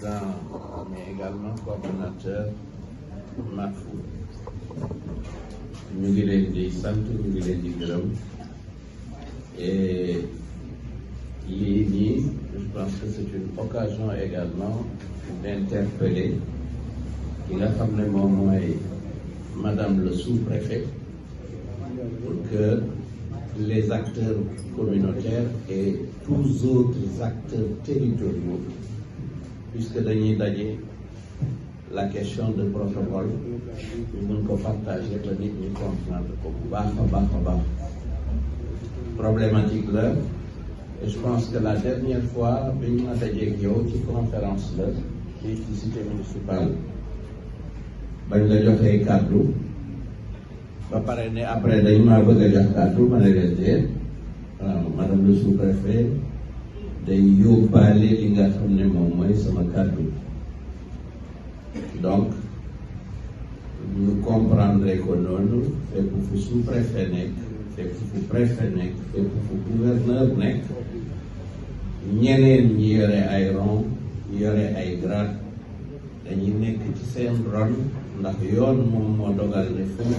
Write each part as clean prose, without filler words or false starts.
président, mais également coordonnateur Mafou. Ñu ngi leen di sant ñu ngi leen di gërëm et lii nii je pense que c'est une occasion également d'interpeller ki nga xam ne moom mooy madame le sous-préfet pour que les acteurs communautaires et tous autres acteurs territoriaux, puisque dañuy daje la question de protocole ñu mën ko partager ba nit ñi comprendre ko bu baax a baax problématique la et je pense que la dernière fois bi ñu ma dajeeg yow ci conférence la ci cité municipale bañ la joxee kàddu ba pare ne après dañu maa bëgg a jox kàddu ma ne leen de waaw madame le sous-préfet day yóbbaale li nga xam ne moom mooy sama kàddu donc ñu comprendre ko noonu fépp fu sous-préfet nekk fépp fu préfet nekk fépp fu gouverneur nekk ñeneen ñi yore ay rang yore ay grade dañuy nekk ci seen ron ndax yoon moom moo dogal ne fu mu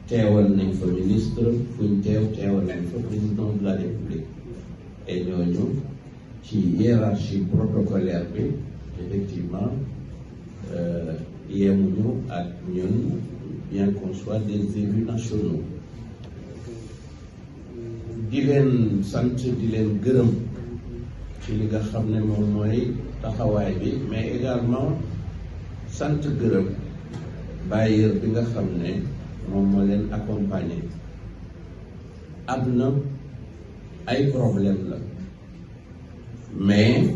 teewal nañ fa ministre fu ñu teewal nañ fa président de la république et ñooñu ci hiérarchie protocolaire bi effectivement yemuñu ak ñun bien qu'on soit des élus nationaux di leen sant di leen gërëm ci li nga xam ne moom mooy taxawaay bi mais également sant gërëm bailleur bi nga xam ne moom moo leen accompagner am na ay problème la mais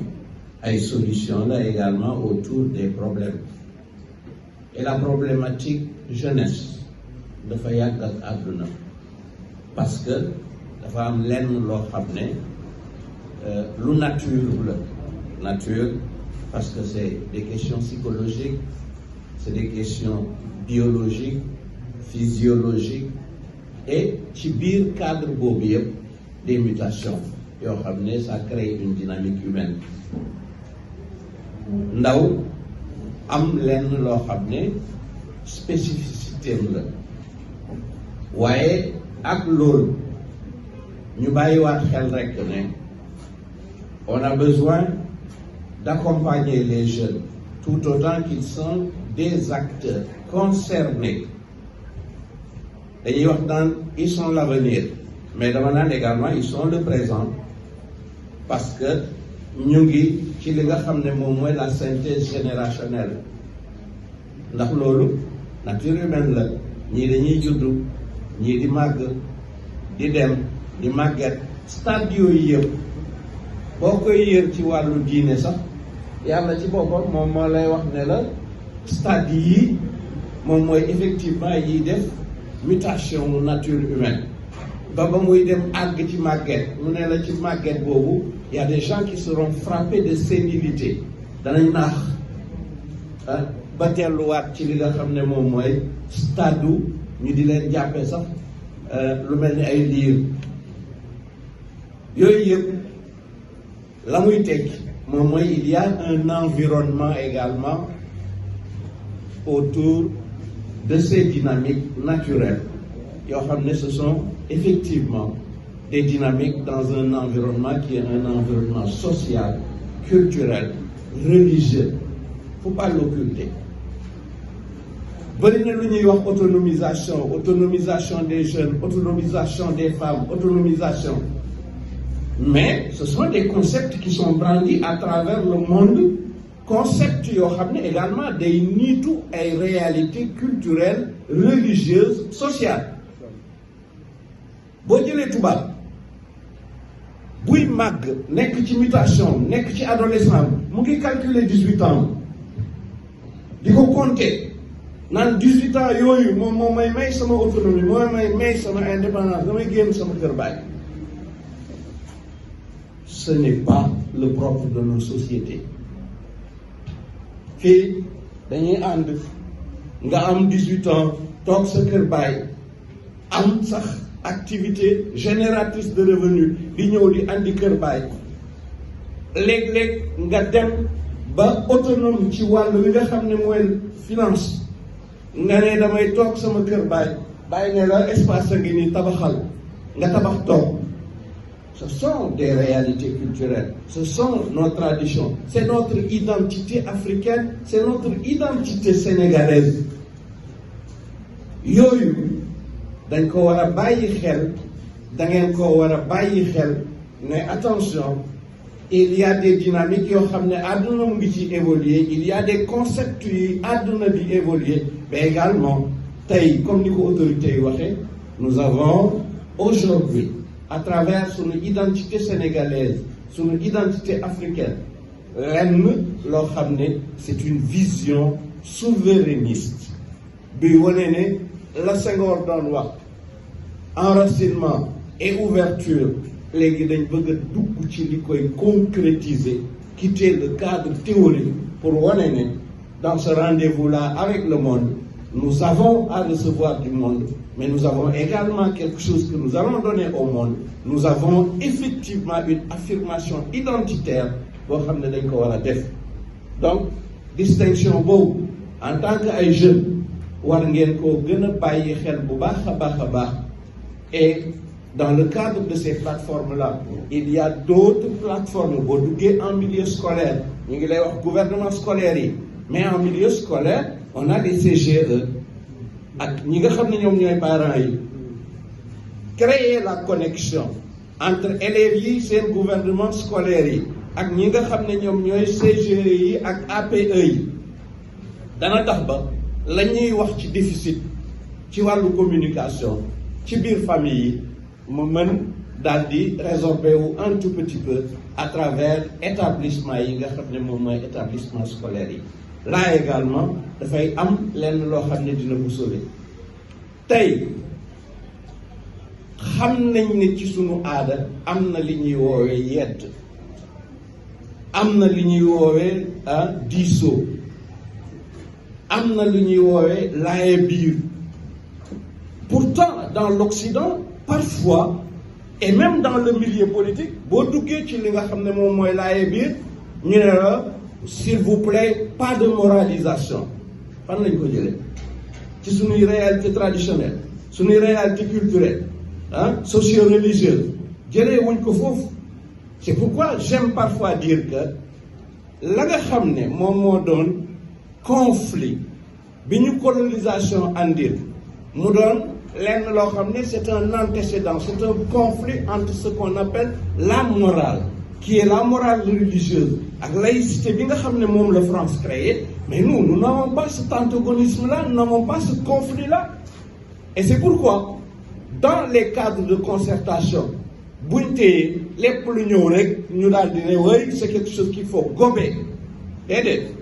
ay solution la également autour des problèmes et la problématique jeunesse dafa yàgg ak àdduna parce que dafa am lenn loo xam ne lu nature la nature parce que c'est des questions psychologiques c'est des questions biologiques physiologiques et ci biir cadre boobu yëpp des mutations yoo xam ne ça crée une dynamique humaine ndaw am lenn loo xam ne spécificité la waaye ak loolu ñu bàyyiwaat xel rek ne on a besoin d'accompagner les jeunes tout autant qu'ils sont des acteurs concernés dañuy wax naan ils sont l'avenir mais dama naan également ils sont le présent parce que ñu ngi ci li nga xam ne moom mooy la synthèse générationnelle ndax loolu nature humaine la ñii dañuy juddu ñii di màgg di dem di màgget stade yooyu yëpp boo koy yër ci wàllu diine sax yàlla ci boppam moom moo lay wax ne la stade yii moom mooy effectivement yiy def mutation nature humaine ba muy dem àgg ci màgget mu ne la ci màgget boobu y a des gens qui seront frappés de sénilité danañ naax ba delluwaat ci li nga xam ne moom mooy stade ñu di leen jàppee sax lu mel ni ay liir yooyu yëpp la muy tekki moom mooy il y a un environnement également autour de ces dynamiques naturelles yoo xam ne ce sont effectivement des dynamiques dans un environnement qui est un environnement social, culturel, religieux. Faut pas l'occulter. Bari na lu ñuy wax autonomisation des jeunes, autonomisation des femmes, autonomisation. Mais ce sont des concepts qui sont brandis à travers le monde, concepts yoo xam ne également day niitu ay réalités culturelles, religieuses, sociales. boo jëlee tubaab buy màgg nekk ci mutation nekk ci adolescent mu ngi calculer 18 ans di ko compter naan 18 ans yooyu moom may sama autonomie moo may sama indépendance damay génn sama kër baay. Ce n'est pas le propre de nos sociétés fii dañuy ànd nga am 18 ans toog sa kër baay am sax activité génératrice de revenus di ñëw di andi kër baay léeg-léeg nga dem ba autonome ci wàllu wi nga xam ne mooy finance nga ne damay toog sama kër bàyyi ne la espace a ngi ni tabaxal nga tabax toog. Ce sont des réalités culturelles, ce sont nos traditions, c'est notre identité africaine, c'est notre identité sénégalaise. Yooyu dañ ko war a bàyyi xel, da ngeen ko war a bàyyi xel mais attention, il y a des dynamiques yoo xam ne àdduna mu ngi ci évoluer, il y a des concepts yi àdduna di évoluer, mais également tey comme ni ko autorités yi waxee, nous avons aujourd'hui à travers son identité sénégalaise, son identité africaine, loo xam ne c'est une vision souverainiste bi wane ne la Senghor doon wax enracinement et ouverture léegi dañ bëgg a dugg ci li koy concrétiser, quitter le cadre théorique pour wane ne dans ce rendez-vous-là avec le monde, nous avons à recevoir du monde, mais nous avons également quelque chose que nous allons donner au monde. Nous avons effectivement une affirmation identitaire boo xam ne dañ ko war a def. Donc distinction boobu en tant que ay jeunes war ngeen koo gën a bàyyi xel bu baax a baax a baax. Et dans le cadre de ces plateformes-là, il y a d'autres plateformes boo duggee en milieu scolaire ñu ngi lay wax gouvernement scolaire yi, mais en milieu scolaire on a des CGE ak ñi nga xam ne ñoom ñooy parents yi. Créer la connexion entre élèves yi seen gouvernement scolaire yi ak ñi nga xam ne ñoom ñooy CGE yi ak APE yi dana tax ba la ñuy wax ci déficit ci wàllu communication ci biir famille yi mu mën daal di résorber wu un tout petit peu à travers établissement yi nga xam ne moom mooy établissement scolaire yi. Là également dafay am lenn loo xam ne dina ko sauver. Tey xam nañ ne ci sunu aada am na li ñuy woowee yedd, am na li ñuy woowee diisoo, am na li ñuy woowee laaye biir. Pourtant dans l'Occident parfois et même dans le milieu politique boo duggee ci li nga xam ne moom mooy laaye biir ñu ne la s'il vous plaît pas de moralisation. Fan lañ ko jëlee ci sunuy réalité traditionnelle, sunuy réalité culturelle, socio-religieuse, jëlee wuñ ko foofu. C'est pourquoi j'aime parfois dire que la nga xam ne moom moo doon conflit bi ñu colonisation andil mu doon lenn loo xam ne c'est un antécédent, c'est un conflit entre ce qu'on appelle la morale, qui est la morale religieuse ak laïcité bi nga xam ne moom la France créé. Mais nous n'avons pas cet antagonisme-là, nous n'avons pas ce conflit-là. Et c'est pourquoi dans les cadres de concertation buñ téye lépp lu ñëw rek ñu daal di ne oui c'est quelque chose qu'il faut gober. Déedéet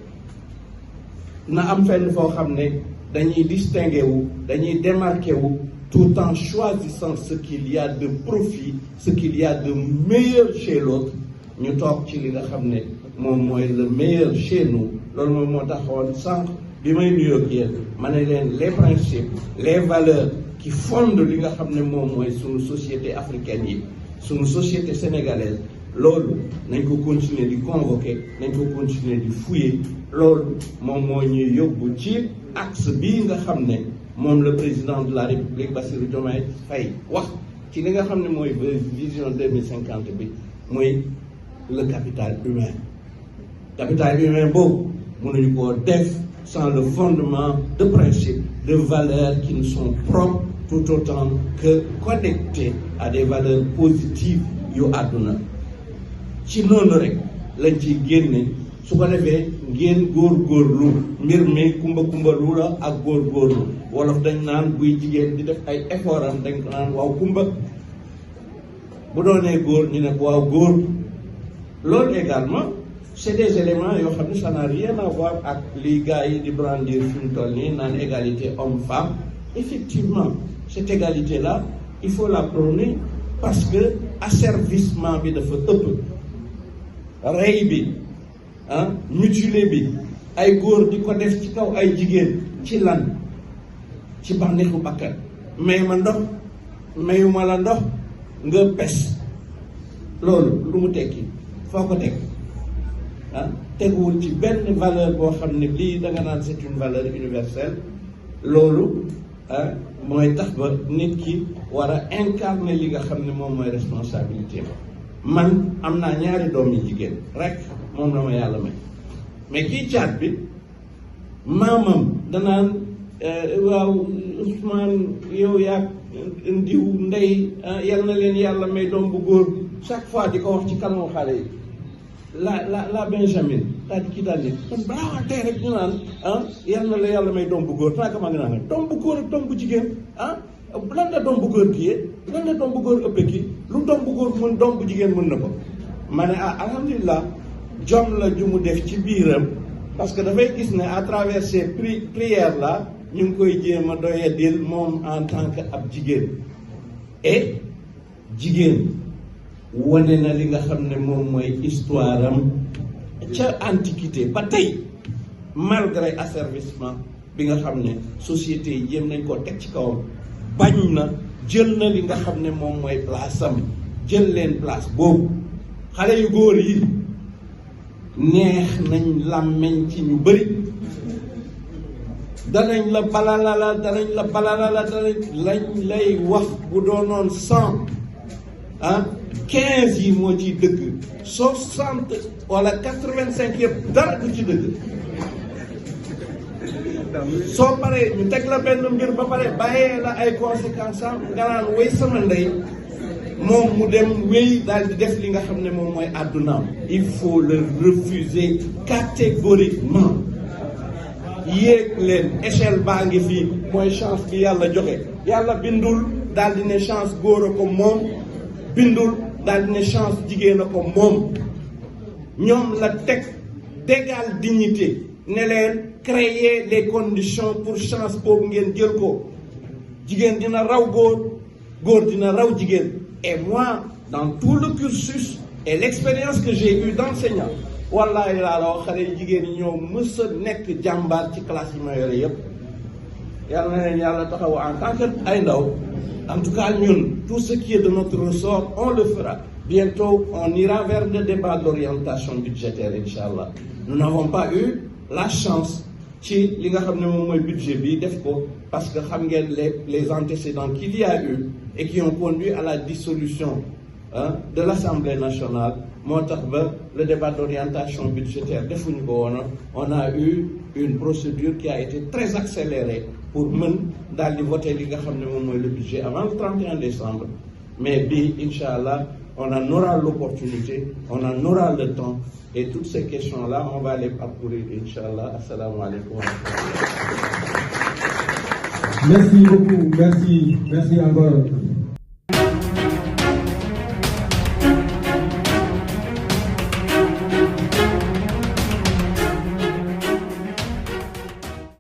na am fenn foo xam ne dañuy distinguer wu, dañuy démarquer wu, tout en choisissant ce qu'il y a de profit, ce qu'il y a de meilleur chez l'autre. Ñu toog ci li nga xam ne moom mooy le meilleur chez nous. Loolu moom moo taxoon sànq bi may nuyoo ak yéen ma ne leen les principes, les valeurs qui fondent li nga xam ne moom mooy sunu société africaine yi, sunu société sénégalaise, loolu nañ ko continuer di convoquer, nañ ko continuer di fouiller. Loolu moom moo ñuy yóbbu ci axe bii nga xam ne moom le président de la République Bassirou Diomaye Faye wax ci li nga xam ne mooy vision 2050 bi, mooy le capital humain. Capital humain boobu mënuñu koo def sans le fondement de principes, de valeurs qui nous sont propres tout autant que connectées à des valeurs positives yu àdduna. Ci noonu rek lañ ciy génne su ko defee ngeen góorgóorlu, mbir mi kumba lu la ak góorgóorlu. Wolof dañ naan buy jigéen di def ay effort am dañ ko naan waaw kumba, bu doonee góor ñu ne waaw góor. Loolu également c'est des éléments yoo xam ne ça n'a rien à voir ak li gars yi di brandir fi mu toll nii naan égalité homme-femme. Effectivement cette égalité-là il faut la prôner parce que asservissement bi dafa ëpp. Rey bi mutilé bi ay góor di ko def ci kaw ay jigéen ci lan, ci bànneexu bakkan. may ma ndox mayuma la ndox nga pes, loolu lu mu tekki foo ko teg. ah teguwul ci benn valeur boo xam ne lii da nga naan c'est une valeur universelle loolu mooy tax ba nit ki war a incarner li nga xam ne moom mooy responsabilité man am naa ñaari doom yi jigéen rek moom la ma yàlla may mais kii caat bi maamam danaan waaw Ousmane yow yaa ndiw ndey yal na leen yàlla may doom bu góor chaque fois di ko wax ci kanamu xale yi la Benjamin daal di kii daal di kon balaa tey rek ñu naan yal na la yàlla may doom bu góor tant maa ngi naan doom bu góor ak doom bu jigéen lan la doom bu góor kii lan la doom bu góor ëppee kii lu doom bu góor mën doom bu jigéen mën na ko ma ne alhamdulilah jom la ju mu def ci biiram parce que dafay gis ne à travers ces prières là ñu ngi koy jéem a doyadil moom en tant que ab jigéen et jigéen wane na li nga xam ne moom mooy histoire am ca antiquité ba tey malgré asservissement bi nga xam ne société yi jéem nañ koo teg ci kawam bañ na jël na li nga xam ne moom mooy place am jël leen place boobu xale yu góor yi neex nañ làmmeñ ci ñu bëri danañ la balalala danañ lañ lay wax bu doonoon 100 15 yi moo ciy dëgg 60 wala 85 yëpp dara du ci dëgg soo paree ñu teg la benn mbir ba pare bàyyee la ay conséquences am nga naan wéy sama ndey moom mu dem wéy daal di def li nga xam ne moom mooy àddunaam il faut le refuser catégoriquement yéeg leen échelle baa ngi fii mooy chance bi yàlla joxe yàlla bindul daal di ne chance góor a ko moom bindul daal di ne chance jigéen a ko moom ñoom la teg d'égale dignité ne leen créer les conditions pour chance boobu ngeen jël ko jigéen dina raw góor góor dina raw jigéen et moi dans tout le cursus et l'expérience que j'ai eue d'enseignant wallahi laa la wax xale yu jigéen yi ñoo mës a nekk jàmbaar ci classe yi ma yore yëpp yàlla na leen yàlla taxaw en tant que ay ndaw en tout cas ñun tout ce qui est de notre ressort on le fera bientôt on ira vers le débat d'orientation budgétaire inchallah nous n'avons pas eu la chance ci li nga xam ne moom mooy budget bi def ko parce que xam ngeen les antécédents qu'il y a eu et qui ont conduit à la dissolution de l'Assemblée nationale moo tax ba le débat d'orientation budgétaire defuñu ko woon on a eu une procédure qui a été très accélérée pour mën daal di voter li nga xam ne moom mooy le budget avant le 31 décembre mais bi incha allah on en aura l'opportunité on en aura le temps et toutes ces questions là on va les parcourir incha allah asalaamaaleykum. Merci beaucoup, merci encore.